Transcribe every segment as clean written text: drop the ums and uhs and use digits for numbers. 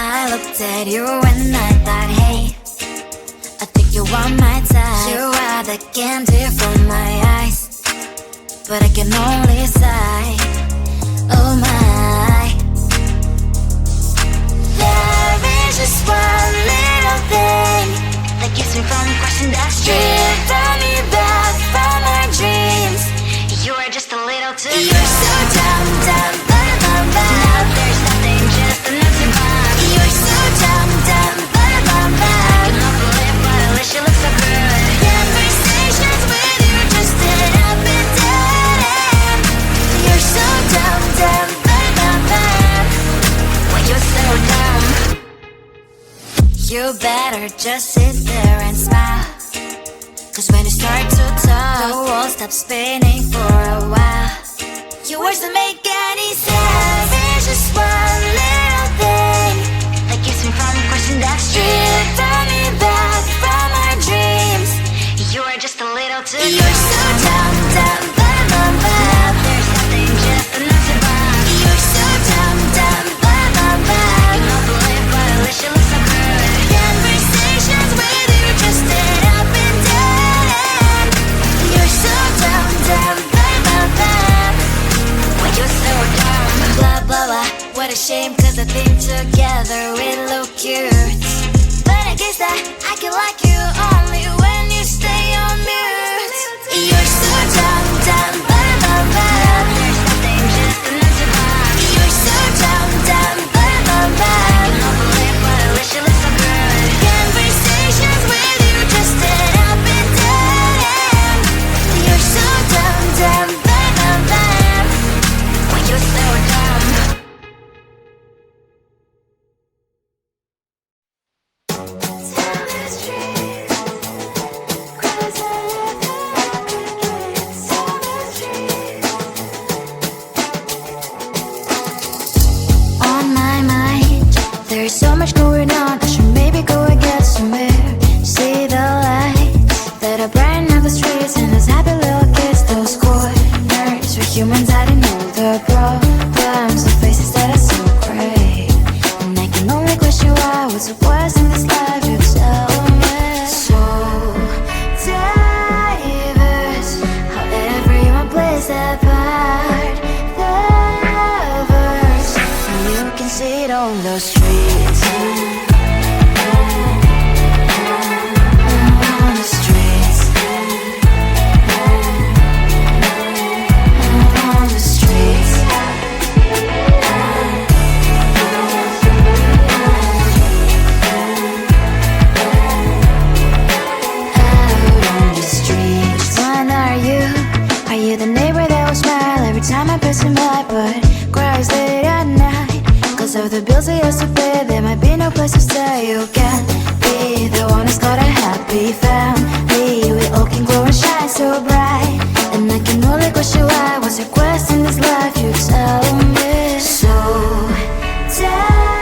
I looked at you and I thought, hey, I think you are my type. You are the candy from my eyes, but I can only sigh, oh my. There is just one little thing that keeps me from crossing that street, drive me back from my dreams. You are just a little too close. You're so dumb, dumb, bum, bum. Now there's nothing, just enough to bomb. You're so dumb, dumb, bum, bum. I can believe, but at least you look so good. Conversations with you just end up in dead end. You're so dumb, dumb, bum, bum. When you're so dumb, you better just sit there and smile, 'cause when you start to talk, the world stops spinning for a while. Your words don't make any sense. There's just one little thing that keeps me from crossing that street, drive me back from our dreams. You are just a little too close. You're so dumb, dumb, bum, bum, bum. There's nothing, just enough to bomb. You're so dumb, dumb, bum, bum, bum. I cannot believe, but at least you look so good. Conversations with you just end up in dead end. You're so dumb, dumb, bum, bum, bum. When you're so dumb, blah, blah, blah. What a shame, 'cause I think together we look cute, but I guess that I can like you only when you stay on mute. You're so dumb, dumb, bum, bum, bum. There's nothing, just enough to bomb. You're so dumb, dumb, bum, bum, bum. I cannot believe, but at least you look so good. Conversations with you just end up in dead end. You're so dumb, dumb, bum, bum, bum. When you're so dumb. On my mind, there's so much going on. I should maybe go and get some air. See the lights that are brighten up the streets, and those happy little kids, those corners where humans hiding all the problems, the faces that are so great. And I can only question why, what's the worst in this life, you tell me. So diverse, how everyone plays their part. Lovers, and you can see it on the streets. On the streets. On the streets. Out on the streets. Which one are you? Are you the neighbor that will smile every time I pass him by, but cries late at night 'cause of the bills they used to pay? There might be no place to stay. You can be the one who's got a happy family. We all can glow and shine so bright, and I can only question why. What's your quest in this life, you tell me. So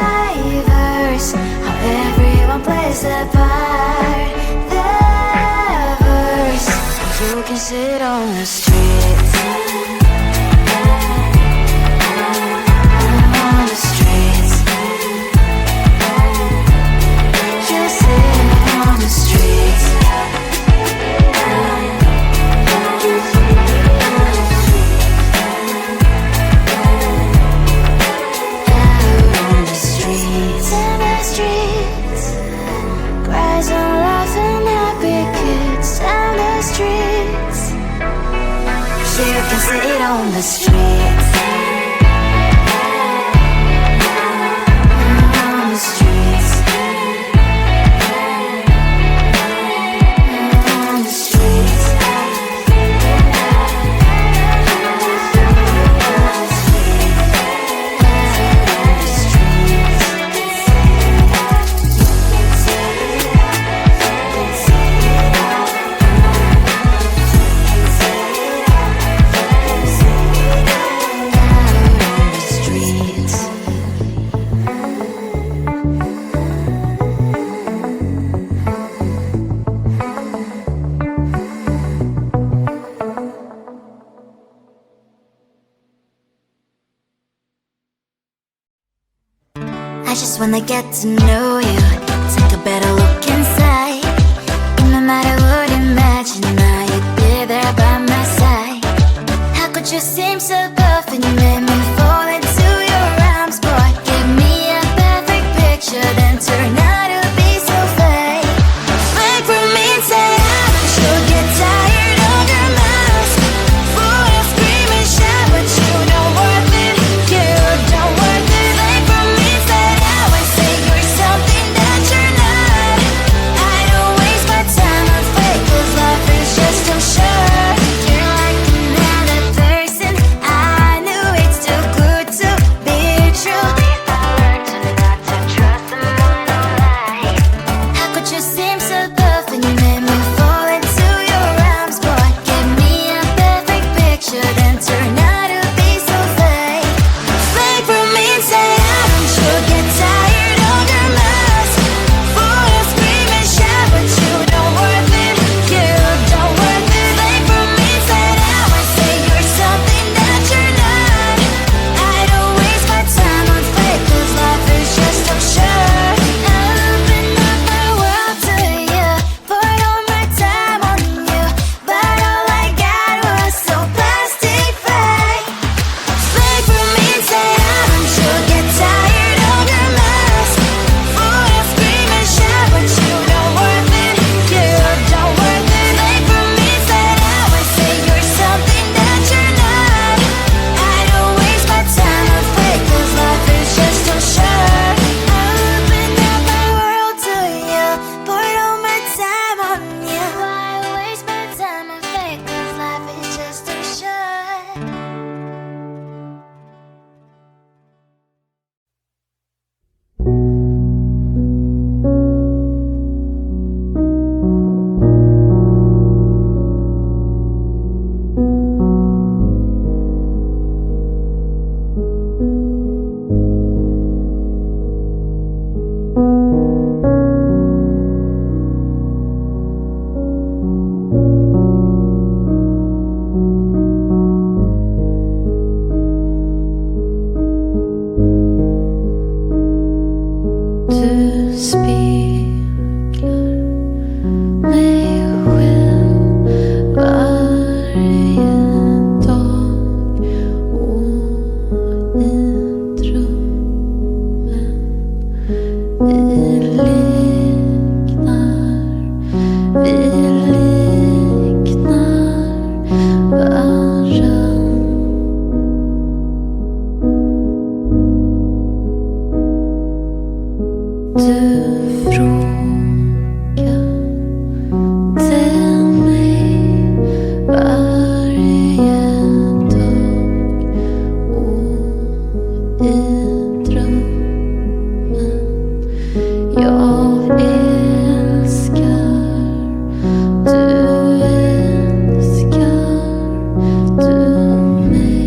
diverse, how everyone plays their part. Lovers, you can sit on the streets. On the streets. You sit on the streets. Out on the streets. In the streets. Cries and laughing, happy kids. On the streets. You can sit on the streets. On the streets. On the streets. just wanna get to know you, take a better look inside. And no matter what, imagine now you're there by my side. How could you seem so perfect, you made me fall into your arms, boy. Give me a perfect picture, then turn out to be so fake. Fake from me, say I should get tired of your mouth. Boy, I scream and shout, but you don't worth it, you don't worth it. Fake from me, say I would say you're something that you're not. I don't waste my time on fake, 'cause life is just too short. You're like another person, I knew it's too good to be true. I learned to not to trust someone who lies. How could you seem so perfect, you made me fall into your arms, boy. Give me a perfect picture, then turn out to be so fake. Fake from me, say I should get tired of your mouth. Boy, I scream and shout, but you don't worth it, you don't worth it. Fake from me, say I would say you're something that you're not. I don't waste my time on fake, 'cause life is just too short. I open up my world to you, poured all my time on you, but all I got was so plastic fake. Fake from me, say I should get tired of your mouth. Boy, I scream and shout, but you don't worth it, you don't worth it. Fake from me, say I would say you're something that you're not. I don't waste my time on fake, 'cause life is just too short. I opened up my world to you, poured all my time on you. Why waste my time on fake, 'cause life is just too short. Du speglar mig själv varje dag, och i drömmen vi liknar varann. Du frågar till mig varje dag, och i drömmen jag älskar, du älskar du mig.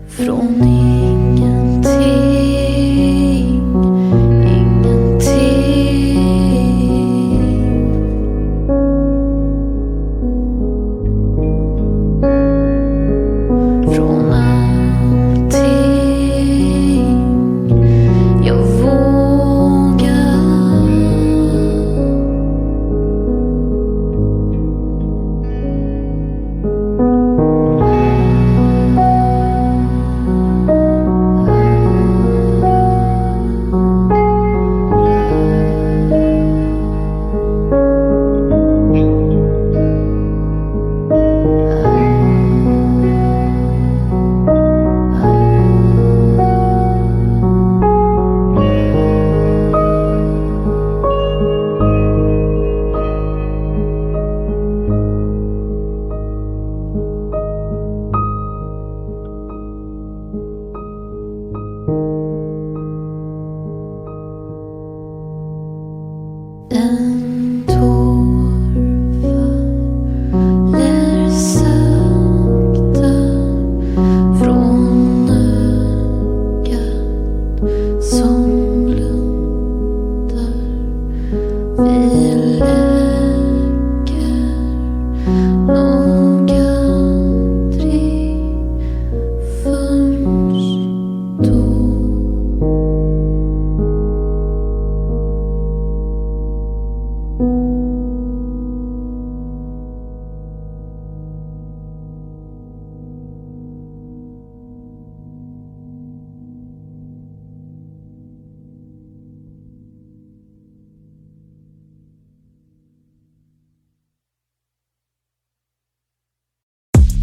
Från ingenting, från allting jag vågar.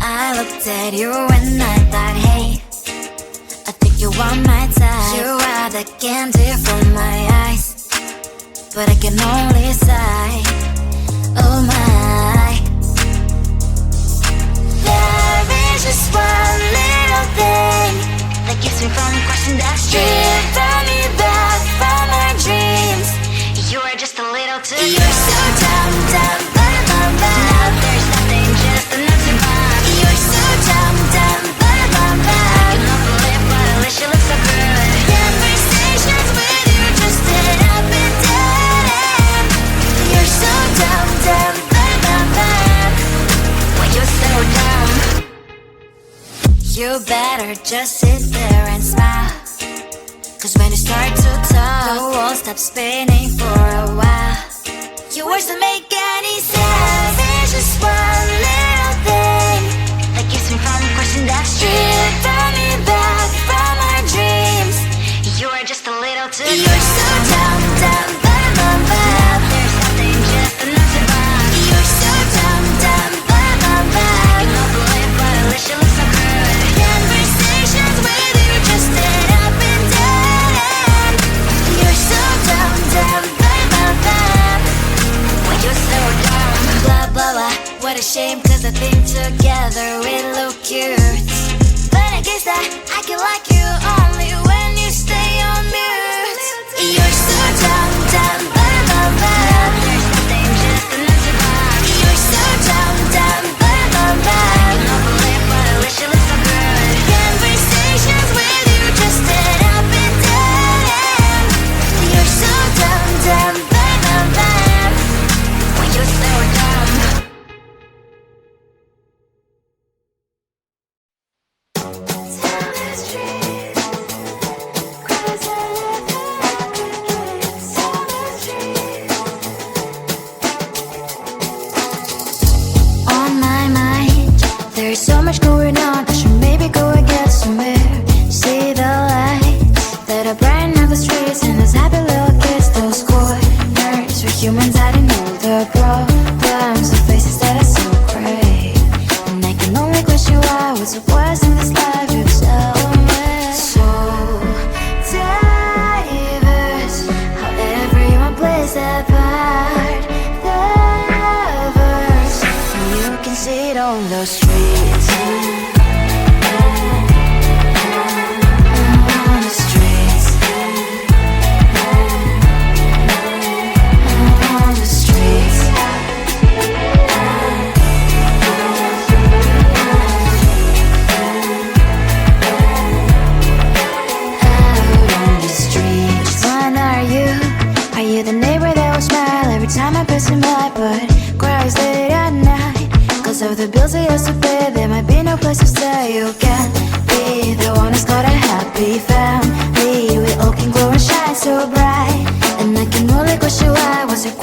I looked at you and I thought, hey, I think you are my type. You are the candy from my eyes, but I can only sigh, oh my. There is just one little thing that keeps me from crossing that street. Drive me back from my dreams. You are just a little too good. You're so dumb, dumb, ba-da-bum-bum. Now there's nothing, just an empty bomb. You're so dumb, dumb, ba-da-bum-bum. I can believe, but at least you look so good. Conversations with you just end up in dead end. You're so dumb, dumb, ba-da-bum-bum. Why you're so dumb? You better just sit there and smile, 'cause when you start to talk, the world stops spinning for a while. Your words don't make any sense. There's just one little thing that keeps me from crossing that street. Draw me back from our dreams. You are just a little too good. You're so dumb, dumb, ba-da-bum-bum. There's nothing, just an empty bomb. You're so dumb, dumb, ba-da-bum-bum. I cannot believe, but at least you look so good. Conversations with you just end up in dead end. You're so dumb, dumb, ba-da-bum-bum. Why you're so dumb? Blah, blah, blah. What a shame, 'cause I think together we look cute. But I guess that I can like you only when you stay on mute. You're so dumb, dumb, ba-da-bum-bum. There's nothing, just an empty bomb. You're so dumb, dumb, ba-da-bum-bum. I cannot believe, but at least you look so good. Conversations with you just end up in dead end. You're so dumb, dumb, ba-da-bum-bum. Why you're so dumb? On my mind, there's so much going on. I should maybe go and get some air. See the lights that are brighten up the streets, and those happy little kids, those corners where humans hiding all the problems, the faces that are so great. And I can only question why, what's the worst in this life, you tell me. So diverse, how everyone plays their part. Diverse, and you can see it on those streets. On the streets. On the streets. Out on the streets. Which one are you? Are you the neighbor that will smile every time I pass him by, but cries late at night 'cause of the bills he has to pay? There might be no place to stay. You can be the one who's got a happy family. We all can glow and shine so bright, and I can only question why, what's your